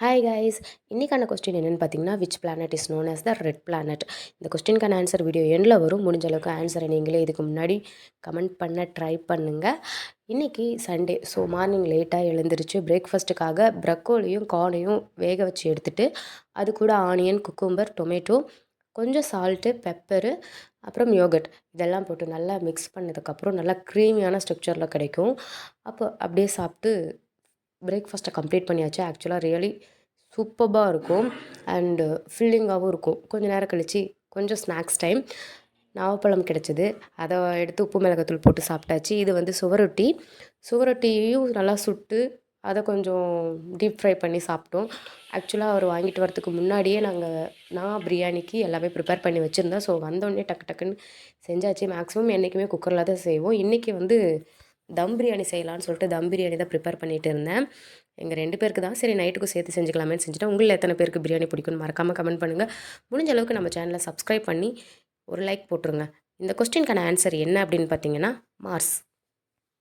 Hi guys, இன்னைக்கான question என்னென்னு பார்த்தீங்கன்னா, which planet is known as the red planet. இந்த கொஸ்டினுக்கான ஆன்சர் வீடியோ எண்டில் வரும். முடிஞ்ச அளவுக்கு ஆன்சரை நீங்களே இதுக்கு முன்னாடி கமெண்ட் பண்ண ட்ரை பண்ணுங்கள். இன்றைக்கி சண்டே, ஸோ மார்னிங் லேட்டாக எழுந்திரிச்சு பிரேக்ஃபாஸ்ட்டுக்காக ப்ரக்கோலியும் கார்னையும் வேக வச்சு எடுத்துகிட்டு அது கூட ஆனியன், குக்கும்பர், டொமேட்டோ, கொஞ்சம் சால்ட்டு, பெப்பரு, அப்புறம் யோகட் இதெல்லாம் போட்டு நல்லா மிக்ஸ் பண்ணதுக்கப்புறம் நல்லா க்ரீமியான ஸ்ட்ரக்சரில் கிடைக்கும். அப்போ அப்படியே சாப்பிட்டு பிரேக்ஃபாஸ்ட்டை கம்ப்ளீட் பண்ணியாச்சு. ஆக்சுவலாக ரியலி சூப்பர்பாக இருக்கும் அண்டு ஃபில்லிங்காகவும் இருக்கும். கொஞ்சம் நேரம் கழித்து கொஞ்சம் ஸ்நாக்ஸ் டைம் நாவப்பழம் கிடச்சிது. அதை எடுத்து உப்பு மிளகாத்தூள் போட்டு சாப்பிட்டாச்சு. இது வந்து சுவரொட்டி. சுவரொட்டியையும் நல்லா சுட்டு அதை கொஞ்சம் டீப் ஃப்ரை பண்ணி சாப்பிட்டோம். ஆக்சுவலாக அவர் வாங்கிட்டு வரதுக்கு முன்னாடியே நான் பிரியாணிக்கு எல்லாமே ப்ரிப்பேர் பண்ணி வச்சுருந்தேன். ஸோ வந்தோடனே டக்கு டக்குன்னு செஞ்சாச்சு. மேக்ஸிமம் என்றைக்குமே குக்கரில் தான் செய்வோம். இன்றைக்கி வந்து தம் பிரியாணி செய்யலான்னு சொல்லிட்டு தம் பிரியாணி தான் ப்ரிப்பேர் பண்ணிகிட்டு இருந்தேன். எங்கள் 2 பேருக்கு தான். சரி நைட்டுக்கும் சேர்த்து செஞ்சுக்கலாமேன்னு செஞ்சுட்டேன். உங்களில் எத்தனை பேருக்கு பிரியாணி பிடிக்கும்னு மறக்காமல் கமெண்ட் பண்ணுங்கள். முடிஞ்ச அளவுக்கு நம்ம சேனலை சப்ஸ்கிரைப் பண்ணி ஒரு லைக் போட்டுருங்க. இந்த கொஸ்டினுக்கான ஆன்சர் என்ன அப்படின்னு பார்த்தீங்கன்னா, மார்ஸ்.